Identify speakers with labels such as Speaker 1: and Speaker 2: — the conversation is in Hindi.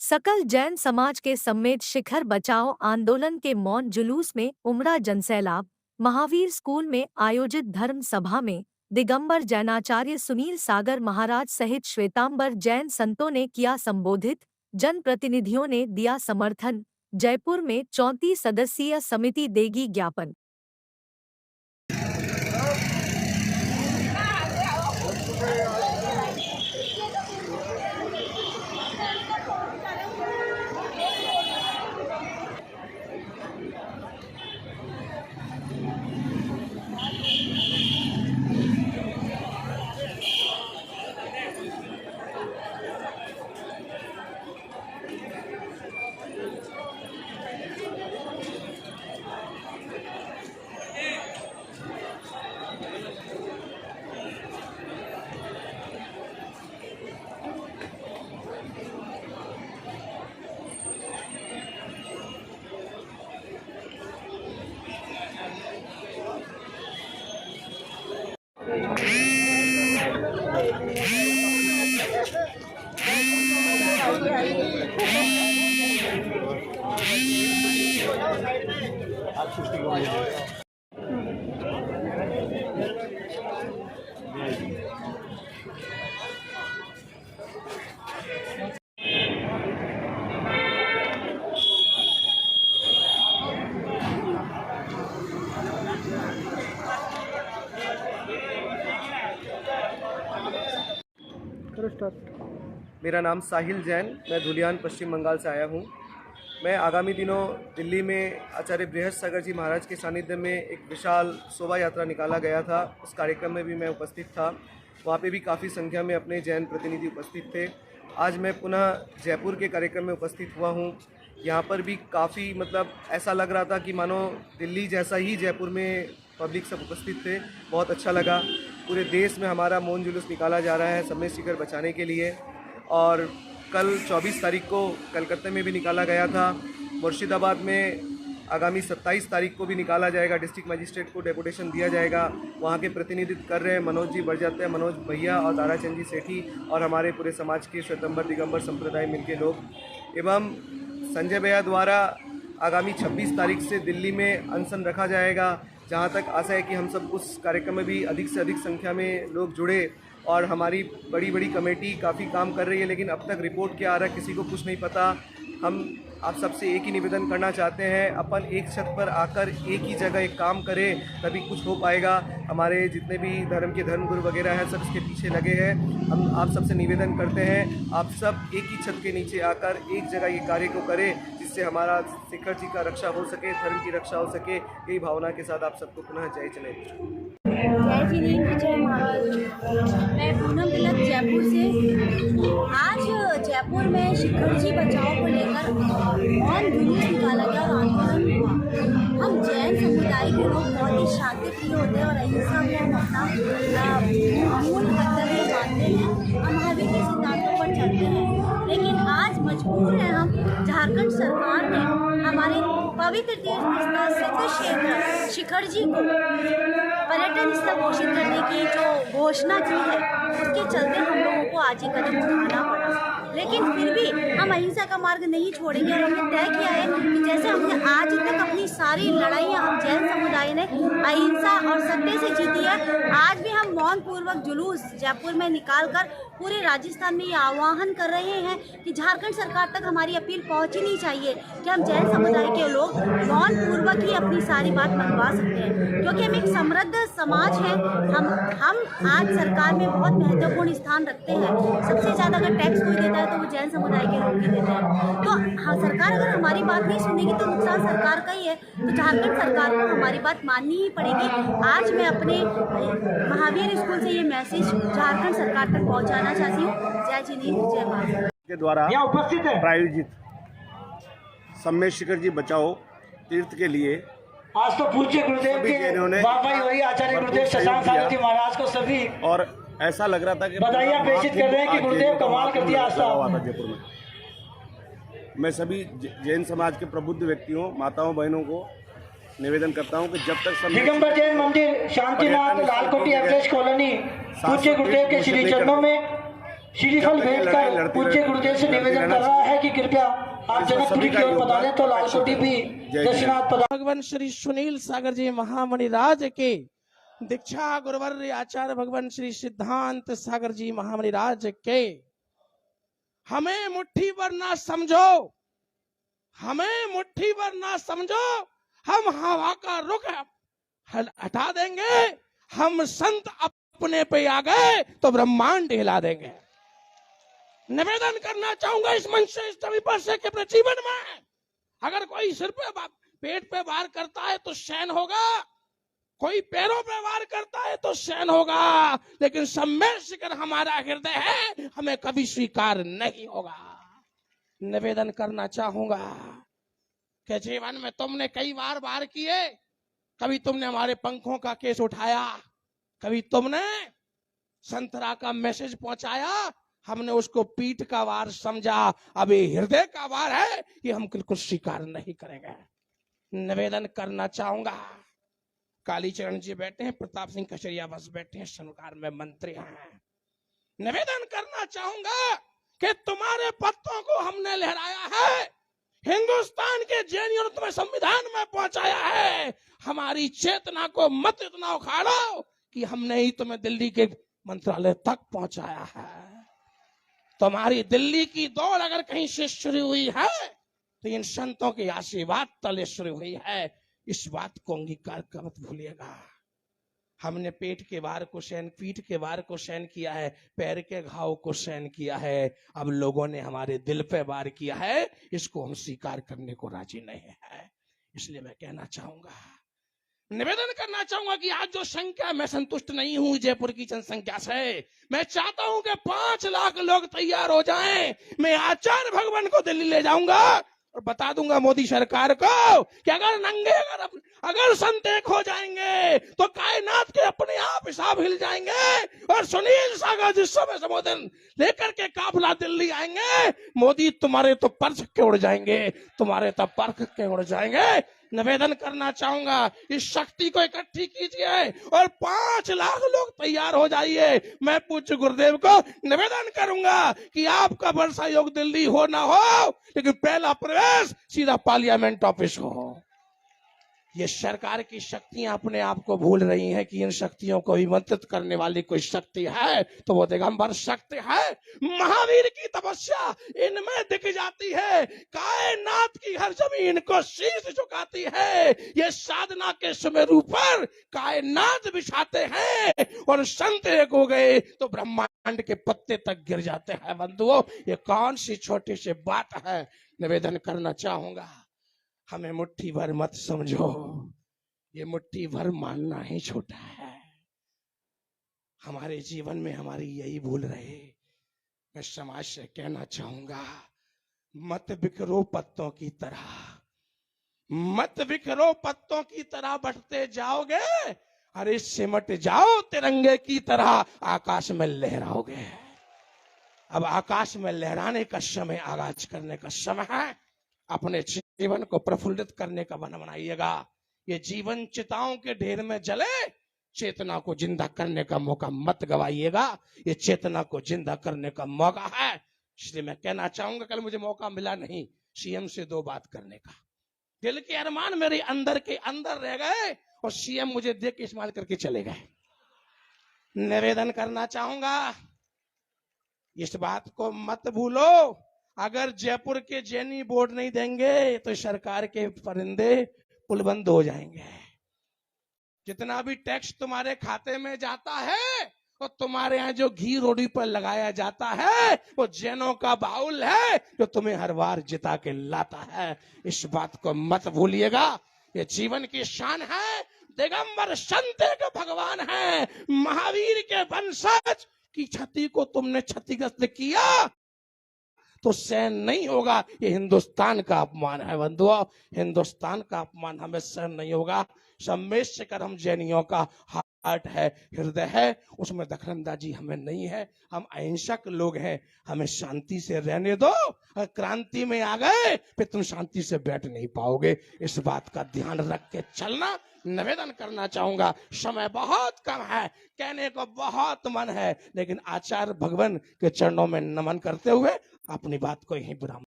Speaker 1: सकल जैन समाज के सम्मेत शिखर बचाओ आंदोलन के मौन जुलूस में उमड़ा जनसैलाब। महावीर स्कूल में आयोजित धर्म सभा में दिगंबर जैनाचार्य सुनील सागर महाराज सहित श्वेतांबर जैन संतों ने किया संबोधित। जनप्रतिनिधियों ने दिया समर्थन। जयपुर में 34 सदस्यीय समिति देगी ज्ञापन।
Speaker 2: मेरा नाम साहिल जैन, मैं धुलियान पश्चिम बंगाल से आया हूँ। मैं आगामी दिनों दिल्ली में आचार्य बृहस्पति सागर जी महाराज के सानिध्य में एक विशाल शोभा यात्रा निकाला गया था। उस कार्यक्रम में भी मैं उपस्थित था। वहाँ पे भी काफ़ी संख्या में अपने जैन प्रतिनिधि उपस्थित थे। आज मैं पुनः जयपुर के कार्यक्रम में उपस्थित हुआ हूँ। यहाँ पर भी काफ़ी ऐसा लग रहा था कि मानो दिल्ली जैसा ही जयपुर में पब्लिक सब उपस्थित थे। बहुत अच्छा लगा। पूरे देश में हमारा मौन जुलूस निकाला जा रहा है सम्मेत शिखर बचाने के लिए। और कल 24 तारीख को कलकत्ते में भी निकाला गया था। मुर्शिदाबाद में आगामी 27 तारीख को भी निकाला जाएगा। डिस्ट्रिक्ट मजिस्ट्रेट को डेपुटेशन दिया जाएगा। वहाँ के प्रतिनिधित्व कर रहे हैं मनोज जी बड़जात्या, मनोज भैया और ताराचंद जी सेठी और हमारे पूरे समाज के श्वेतांबर दिगंबर संप्रदाय मिलके लोग। एवं संजय भैया द्वारा आगामी 26 तारीख से दिल्ली में अनशन रखा जाएगा। जहाँ तक आशा है कि हम सब उस कार्यक्रम में भी अधिक से अधिक संख्या में लोग जुड़े। और हमारी बड़ी बड़ी कमेटी काफ़ी काम कर रही है, लेकिन अब तक रिपोर्ट क्या आ रहा है किसी को कुछ नहीं पता। हम आप सबसे एक ही निवेदन करना चाहते हैं, अपन एक छत पर आकर एक ही जगह एक काम करें, तभी कुछ हो पाएगा। हमारे जितने भी धर्म के धर्मगुरु वगैरह हैं सब इसके पीछे लगे हैं। हम आप सबसे निवेदन करते हैं, आप सब एक ही छत के नीचे आकर एक जगह ये कार्य को करें, जिससे हमारा शिखर जी का रक्षा हो सके, धर्म की रक्षा हो सके। यही भावना के साथ आप सबको पुनः जय जनेन्द्र।
Speaker 3: जय जिनेन्द्र, जय महाराज। मैं पूनम तिलक जयपुर से। आज जयपुर में शिखर जी बचाओ को लेकर मौन जुलूस निकाला गया और आंदोलन हुआ। हम जैन समुदाय के लोग बहुत ही शांतिप्रिय होते हैं और अहिंसा में हम अपना मूल कर्तव्य मानते हैं। हम महावीर के सिद्धांतों पर चलते हैं, लेकिन आज मजबूर हैं हम। झारखंड सरकार ने हमारे पवित्र तीर्थ स्थल सिद्ध क्षेत्र शिखर जी को पर्यटन स्थल घोषित करने की जो घोषणा की है, उसके चलते हम लोगों को आज ये कदम उठाना पड़ा। लेकिन फिर भी हम अहिंसा का मार्ग नहीं छोड़ेंगे और हमने तय किया है कि जैसे हमने आज तक अपनी सारी लड़ाइयाँ हम जैन समुदाय ने अहिंसा और सत्य से जीती है, आज भी हम मौन पूर्वक जुलूस जयपुर में निकाल कर पूरे राजस्थान में ये आह्वान कर रहे हैं कि झारखंड सरकार तक हमारी अपील पहुँचनी चाहिए कि हम जैन समुदाय के लोग मौन पूर्वक ही अपनी सारी बात मनवा सकते हैं, क्योंकि हम एक समृद्ध समाज है। हम आज सरकार में बहुत महत्वपूर्ण स्थान रखते हैं। सबसे ज़्यादा अगर टैक्स कोई देता है तो वो जैन समुदाय के लोग ही देते हैं। तो हाँ, सरकार अगर हमारी बात नहीं सुनेगी तो नुकसान सरकार का ही है। तो झारखंड सरकार को हमारी बात माननी ही पड़ेगी। आज मैं अपने महावीर स्कूल से ये मैसेज झारखंड सरकार तक पहुँचाना चाहती हूँ। जय जिनेन्द्र, जय महाराज।
Speaker 2: के द्वारा उपस्थित है प्रायोजित सम्मेत शिखर जी बचाओ तीर्थ के लिए
Speaker 4: आज तो पूज्य गुरुदेव के बाबा वही आचार्य गुरुदेव शशांक सागर जी महाराज को सभी
Speaker 2: और ऐसा लग रहा था कि
Speaker 4: बधाइयाँ प्रेषित कर रहे हैं कि गुरुदेव कमाल कर दिया।
Speaker 2: जयपुर में मैं सभी जैन समाज के प्रबुद्ध व्यक्तियों, माताओं, बहनों को निवेदन करता हूं कि जब तक
Speaker 4: दिगंबर जैन मंदिर शांतिनाथ लालकोटी एवरेस्ट कॉलोनी पूज्य गुरुदेव के श्री चरणों में श्रीफल भेंट कर पूज्य गुरुदेव से निवेदन कर रहा है कि कृपया आप जनकपुरी की ओर बता दें तो लालकोटी भी दक्षिणाथ पदा।
Speaker 5: भगवान श्री सुनील सागर जी महामणि राज के दीक्षा गुरुवर आचार्य भगवान श्री सिद्धांत सागर जी महामणि राज के हमें मुट्ठी भर ना समझो, हमें मुट्ठी भर ना समझो, हम हवा का रुख हटा देंगे, हम संत अपने पे आ गए तो ब्रह्मांड हिला देंगे। निवेदन करना चाहूंगा इस मंच से, इस छवि पर से कि अपने जीवन में अगर कोई सिर पे पेट पे वार करता है तो सहन होगा, कोई पैरों पे वार करता है तो सहन होगा, लेकिन सम्मेद शिखर हमारा हृदय है, हमें कभी स्वीकार नहीं होगा। निवेदन करना चाहूंगा कि जीवन में तुमने कई बार वार किए, कभी तुमने हमारे पंखों का केस उठाया, कभी तुमने संतरा का मैसेज पहुंचाया, हमने उसको पीठ का वार समझा, अब ये हृदय का वार है, ये हम बिल्कुल स्वीकार नहीं करेंगे। निवेदन करना चाहूंगा, कालीचरण जी बैठे हैं, प्रताप सिंह कचरिया बस बैठे हैं, सरकार में मंत्री हैं। निवेदन करना चाहूंगा कि तुम्हारे पत्तों को हमने लहराया है, हिंदुस्तान के जेएनयू ने तुम्हें संविधान में पहुंचाया है, हमारी चेतना को मत इतना उखाड़ो कि हमने ही तुम्हें दिल्ली के मंत्रालय तक पहुंचाया है। तुम्हारी दिल्ली की दौड़ अगर कहीं से शुरू हुई है तो इन संतों के आशीर्वाद तले शुरू हुई है, इस बात को अंगीकार कर मत भूलिएगा। हमने पेट के वार को सहन, पीठ के वार को सहन किया है, पैर के घाव को सहन किया है, अब लोगों ने हमारे दिल पे वार किया है, इसको हम स्वीकार करने को राजी नहीं है। इसलिए मैं कहना चाहूंगा, निवेदन करना चाहूंगा कि आज जो संख्या, मैं संतुष्ट नहीं हूं जयपुर की जनसंख्या से, मैं चाहता हूं कि 5 लाख लोग तैयार हो जाएं। मैं आचार्य भगवान को दिल्ली ले जाऊंगा और बता दूंगा मोदी सरकार को कि अगर नंगे अगर संत एक हो जाएंगे तो कायनात के अपने आप हिसाब हिल जाएंगे और सुनील सागर जी समय संबोधन लेकर के काफिला दिल्ली आएंगे। मोदी तुम्हारे तो पर्स के उड़ जाएंगे, तुम्हारे तो पर्ख के उड़ जाएंगे। निवेदन करना चाहूंगा, इस शक्ति को इकट्ठी कीजिए और 5 लाख लोग तैयार हो जाइए। मैं पूज्य गुरुदेव को निवेदन करूंगा कि आपका वर्षा योग दिल्ली हो ना हो, लेकिन पहला प्रवेश सीधा पार्लियामेंट ऑफिस हो। ये सरकार की शक्तियां अपने आप को भूल रही हैं कि इन शक्तियों को विमंत्रित करने वाली कोई शक्ति है तो वो दिगंबर शक्ति है। महावीर की तपस्या इनमें दिख जाती है, कायनात की हर जमीन को शीश झुकाती है। ये साधना के सुमेरु पर कायनात बिछाते हैं और संत एक हो गए तो ब्रह्मांड के पत्ते तक गिर जाते हैं। बंधुओं, ये कौन सी छोटी सी बात है। निवेदन करना चाहूंगा, हमें मुट्ठी भर मत समझो, ये मुट्ठी भर मानना ही छोटा है। हमारे जीवन में हमारी यही भूल रहे। मैं समाज से कहना चाहूंगा, मत बिखरो पत्तों की तरह, मत बिखरो पत्तों की तरह, बंटते जाओगे अरे सिमट जाओ तिरंगे की तरह, आकाश में लहराओगे। अब आकाश में लहराने का समय, आगाज करने का समय है। अपने जीवन को प्रफुल्लित करने का मन बनाइएगा। ये जीवन चिताओं के ढेर में जले, चेतना को जिंदा करने का मौका मत गवाइएगा। ये चेतना को जिंदा करने का मौका है। इसलिए मैं कहना चाहूंगा, कल मुझे मौका मिला नहीं सीएम से 2 बात करने का। दिल के अरमान मेरे अंदर के अंदर रह गए और सीएम मुझे देख के इस्तेमाल करके चले गए। निवेदन करना चाहूंगा, इस बात को मत भूलो, अगर जयपुर के जेनी बोर्ड नहीं देंगे तो सरकार के परिंदे पुलबंद हो जाएंगे। जितना भी टैक्स तुम्हारे खाते में जाता है और तुम्हारे यहाँ जो घी रोटी पर लगाया जाता है वो जैनों का बाउल है जो तुम्हें हर बार जिता के लाता है। इस बात को मत भूलिएगा। ये जीवन की शान है। दिगंबर संत के भगवान है, महावीर के वंशज की क्षति को तुमने क्षतिग्रस्त किया तो सहन नहीं होगा। ये हिंदुस्तान का अपमान है बंधुओं, हिंदुस्तान का अपमान हमें सहन नहीं होगा। सम्मेद कर हम जैनियों का आर्ट है, हृदय है, उसमें दखलंदाजी हमें नहीं है। हम अहिंसक लोग हैं, हमें शांति से रहने दो। अगर क्रांति में आ गए फिर तुम शांति से बैठ नहीं पाओगे। इस बात का ध्यान रख के चलना निवेदन करना चाहूंगा। समय बहुत कम है, कहने को बहुत मन है, लेकिन आचार्य भगवान के चरणों में नमन करते हुए अपनी बात को यहीं विराम